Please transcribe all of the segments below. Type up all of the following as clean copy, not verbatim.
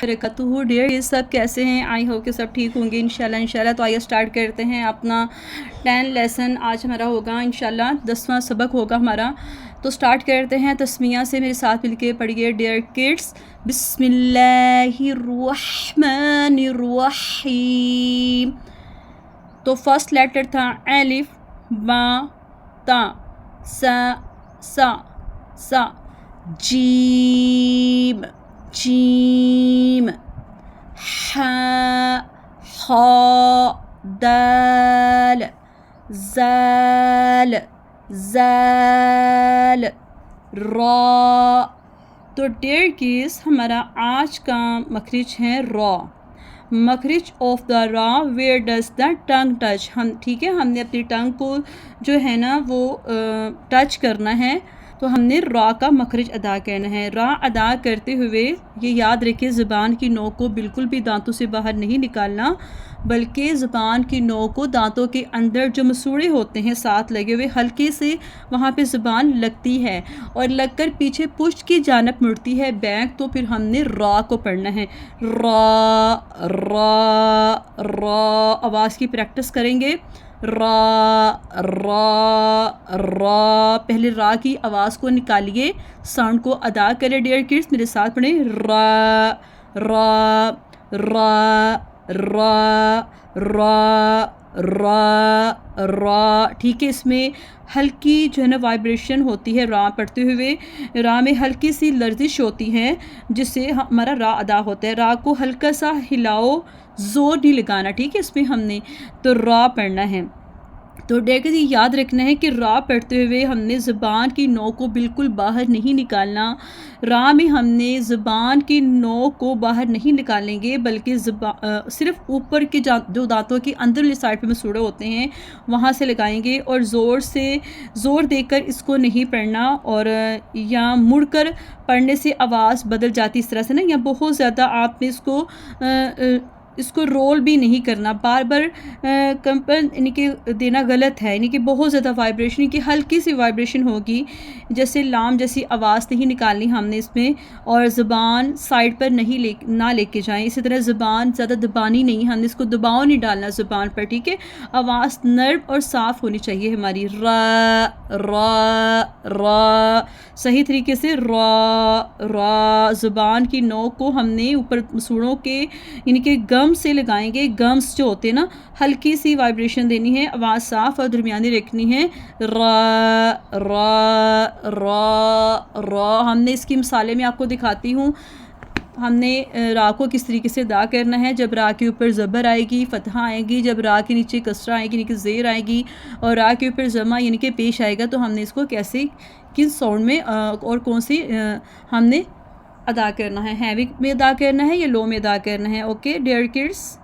बरकatuhu dear, ये सब कैसे हैं? आई होप कि सब ठीक होंगे इंशाल्लाह। तो आइए स्टार्ट करते हैं अपना 10 लेसन। आज हमारा होगा इंशाल्लाह 10वां सबक होगा हमारा। तो स्टार्ट करते हैं तस्मिया से, मेरे साथ मिलके पढ़िए डियर किड्स। बिस्मिल्लाहिर्रहमानिर्रहीम। तो फर्स्ट लेटर था अलिफ, बा, ता, सा, जीम, जीम, हा, दाल, जाल, रा। तो डियर किड्स, हमारा आज का मखरिज है रा। मखरिज ऑफ द रा, where does the tongue touch. हम ठीक है, हमने अपनी टंग को जो है ना वो टच करना है, तो हमने रा का मखरिज अदा करना है। रा अदा करते हुए ये याद रखिए, ज़ुबान की नोक को बिल्कुल भी दांतों से बाहर नहीं निकालना, बल्कि ज़ुबान की नोक को दांतों के अंदर जो मसूड़े होते हैं साथ लगे हुए, हल्के से वहाँ पे ज़ुबान लगती है और लगकर पीछे पुश्त की जानब मुड़ती है बैक। तो फिर हमने रा को पढ़ना है। रा रा रा, आवाज़ की प्रैक्टिस करेंगे। रा रा रा, पहले रा की आवाज़ को निकालिए, साउंड को अदा करें डियर किड्स, मेरे साथ पढ़ें। रा रा रा रा रा रा रा। ठीक है, इसमें हल्की जो है ना वाइब्रेशन होती है रा पढ़ते हुए। रा में हल्की सी लर्जिश होती है जिससे हमारा रा अदा होता है। रा को हल्का सा हिलाओ, ज़ोर नहीं लगाना, ठीक है इसमें हमने। तो रा पढ़ना है। तो देखिए ये याद रखना है कि रा पढ़ते हुए हमने ज़ुबान की नोक को बिल्कुल बाहर नहीं निकालना। रा में हमने ज़ुबान की नोक को बाहर नहीं निकालेंगे, बल्कि सिर्फ ऊपर के जो दांतों के अंदर वाली साइड पे मसूड़े होते हैं वहाँ से लगाएंगे, और ज़ोर देकर इसको नहीं पढ़ना, और या मुड़कर पढ़ने से आवाज़ बदल जाती इस तरह से ना, या बहुत ज़्यादा आपने इसको रोल भी नहीं करना, बार बार कंपन यानी कि देना गलत है। यानी कि बहुत ज़्यादा वाइब्रेशन की हल्की सी वाइब्रेशन होगी, जैसे लाम जैसी आवाज़ नहीं निकालनी हमने इसमें, और ज़ुबान साइड पर ना लेके जाएं। इसी तरह ज़ुबान ज़्यादा दबानी नहीं, हमने इसको दबाव नहीं डालना ज़ुबान पर, ठीक है। आवाज़ नर्म और साफ़ होनी चाहिए हमारी। रा रा रा, सही तरीके से रा रा। ज़ुबान की नोक को हमने ऊपर मसूड़ों के यानी कि गम से लगाएंगे। गम्स जो होते हैं ना, हल्की सी वाइब्रेशन देनी है, आवाज़ साफ़ और दरमियानी रखनी है। रा रा रा रा। हमने इसकी मिसालें मैं आपको दिखाती हूँ। हमने रा को किस तरीके से अदा करना है। जब रा के ऊपर ज़बर आएगी, फतहा आएगी, जब रा के नीचे कसरा आएगी यानी कि ज़ेर आएगी, और रा के ऊपर जमा यानी कि पेश आएगा, तो हमने इसको कैसे, किस साउंड में और कौन सी हमने अदा करना है। हैवी में अदा करना है या लो में अदा करना है। ओके डियर किड्स,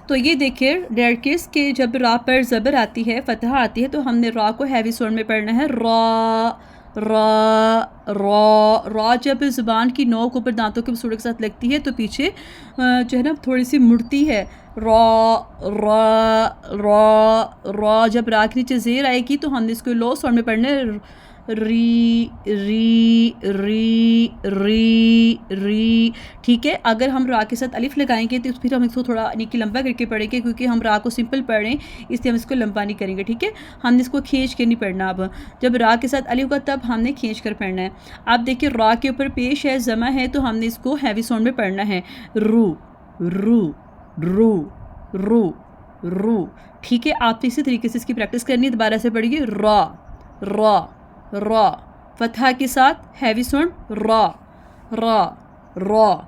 तो ये देखिए डियर किड्स के जब रा पर ज़बर आती है, फतहा आती है, तो हमने रा को हैवी साउंड में पढ़ना है। रा रा रा रा। जब ज़ुबान की नोक ऊपर दांतों के मसूड़े के साथ लगती है, तो पीछे जो है ना थोड़ी सी मुड़ती है। रा रा रा रा। जब रा के नीचे ज़ेर आएगी, तो हमने इसको लो साउंड में पढ़ना है। री री री री री। ठीक है, अगर हम रा के साथ अलिफ लगाएंगे तो फिर हम इसको थोड़ा यानी कि लंबा करके पढ़ेंगे, क्योंकि हम रा को सिंपल पढ़ रहे हैं, इसलिए हम इसको लंबा नहीं करेंगे, ठीक है। हमने इसको खींच के नहीं पढ़ना। अब जब रा के साथ अलिफ का, तब हमने खींच कर पढ़ना है। आप देखिए रा के ऊपर पेश है, जमा है, तो हमने इसको हैवी साउंड में पढ़ना है। रू रू रू रू रू। ठीक है, आप इसी तरीके से इसकी प्रैक्टिस करनी है। दोबारा से पढ़िए। रा रा रा, फतहा के साथ हैवी साउंड रा रा रा,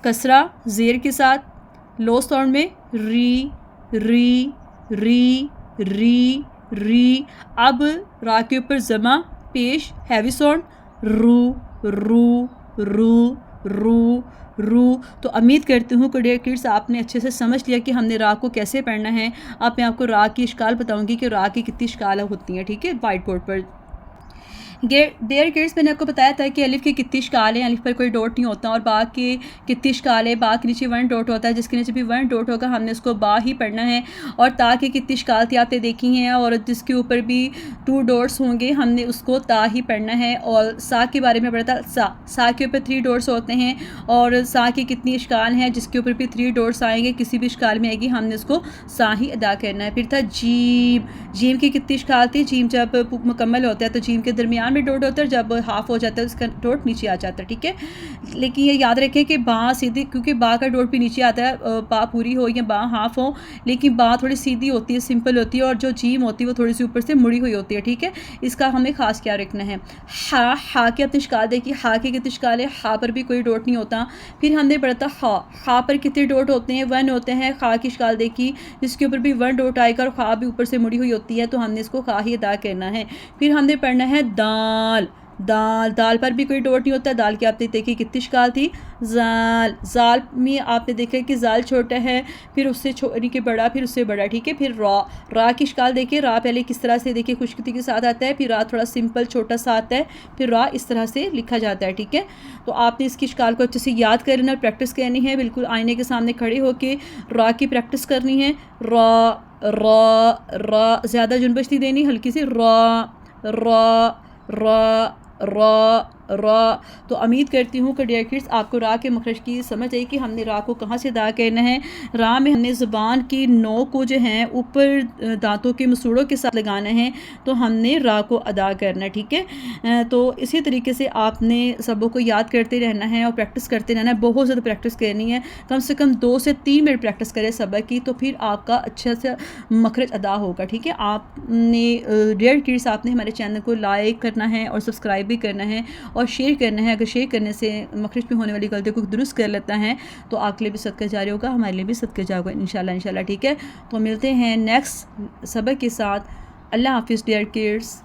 कसरा ज़ेर के साथ लो साउंड में री री री री री। अब रा के ऊपर जमा पेश हैवी साउंड रू रू रू रू रू। तो उम्मीद करती हूँ कि डियर किड्स आपने अच्छे से समझ लिया कि हमने रा को कैसे पढ़ना है। अब मैं आपको रा की इश्काल बताऊँगी कि रा की कितनी इश्काल होती हैं, ठीक है, वाइट बोर्ड पर। डेयर किड्स, मैंने आपको बताया था कि अलिफ के कितनी शकाल हैं, अलिफ पर कोई डॉट नहीं होता, और बा के कितनी शकाल है, बा के नीचे 1 डॉट होता है, जिसके नीचे भी 1 डॉट होगा हमने उसको बा ही पढ़ना है। और ता की कितनी शकाल थी आपने देखी हैं, और जिसके ऊपर भी 2 डॉट्स होंगे हमने उसको ता ही पढ़ना है। और सा के बारे में पढ़ा था, सा के ऊपर 3 डॉट्स होते हैं, और सा की कितनी शकाल हैं, जिसके ऊपर भी 3 डॉट्स आएंगे, किसी भी शकाल में आएगी हमने उसको सा ही अदा करना है। फिर था जीम, जीम की कितनी शकाल थी, जीम जब मुकम्मल होता है तो जीम के दरमियान में डॉट होता है, जब हाफ हो जाता है उसका डॉट नीचे आ जाता है, ठीक है। लेकिन ये याद रखें कि बा सीधी, क्योंकि बा का डॉट भी नीचे आता है, बा पूरी हो या बा हाफ हो, लेकिन बा थोड़ी सीधी होती है, सिंपल होती है, और जो जीम होती है वो थोड़ी सी ऊपर से मुड़ी हुई होती है, ठीक है। इसका हमें खास क्या रखना है। हा की अपनी शकाल देखिए, हा की कितनी शकाल है, हा पर भी कोई डॉट नहीं होता। फिर हमने पढ़ा था हा पर कितने डॉट होते हैं, 1 होते हैं। खा की शकाल देखी, जिसके ऊपर भी 1 डॉट आएगा और खा भी ऊपर से मुड़ी हुई होती है, तो हमने इसको खा ही अदा करना है। फिर हमने पढ़ना है दाल, दाल पर भी कोई डॉट नहीं होता। दाल की आपने देखी कितनी शकाल थी, जाल, जाल में आपने देखा कि जाल छोटा है, फिर उससे के बड़ा, फिर उससे बड़ा, ठीक है। फिर रा की शकाल देखिए, रा पहले किस तरह से देखिए खुशखती के साथ आता है, फिर रा थोड़ा सिंपल छोटा सा आता है, फिर रा इस तरह से लिखा जाता है, ठीक है। तो आपने इसकी शकाल को अच्छे से याद कर लेना और प्रैक्टिस करनी है, बिल्कुल आईने के सामने खड़े होकर रा की प्रैक्टिस करनी है। रा ज़्यादा जुनबश नहीं देनी, हल्की सी रा। तो उम्मीद करती हूँ कि डियर किड्स आपको रा के मखरज की समझ आई कि हमने रा को कहाँ से अदा करना है। रा में हमने ज़ुबान की नोक को जो है ऊपर दांतों के मसूड़ों के साथ लगाना है, तो हमने रा को अदा करना है, ठीक है। तो इसी तरीके से आपने सबों को याद करते रहना है और प्रैक्टिस करते रहना है, बहुत ज़्यादा प्रैक्टिस करनी है, कम से कम 2 से 3 मिनट प्रैक्टिस करें सबक की, तो फिर आपका अच्छा से मखरज अदा होगा, ठीक है। आपने डियर किड्स आपने हमारे चैनल को लाइक करना है और सब्सक्राइब भी करना है और शेयर करना है। अगर शेयर करने से मखरज में होने वाली गलतियों को दुरुस्त कर लेता है तो आपके लिए भी सदका जारी होगा, हमारे लिए भी सदका जारी होगा इंशाल्लाह, ठीक है। तो मिलते हैं नेक्स्ट सबक के साथ। अल्लाह हाफिज़ डियर किड्स।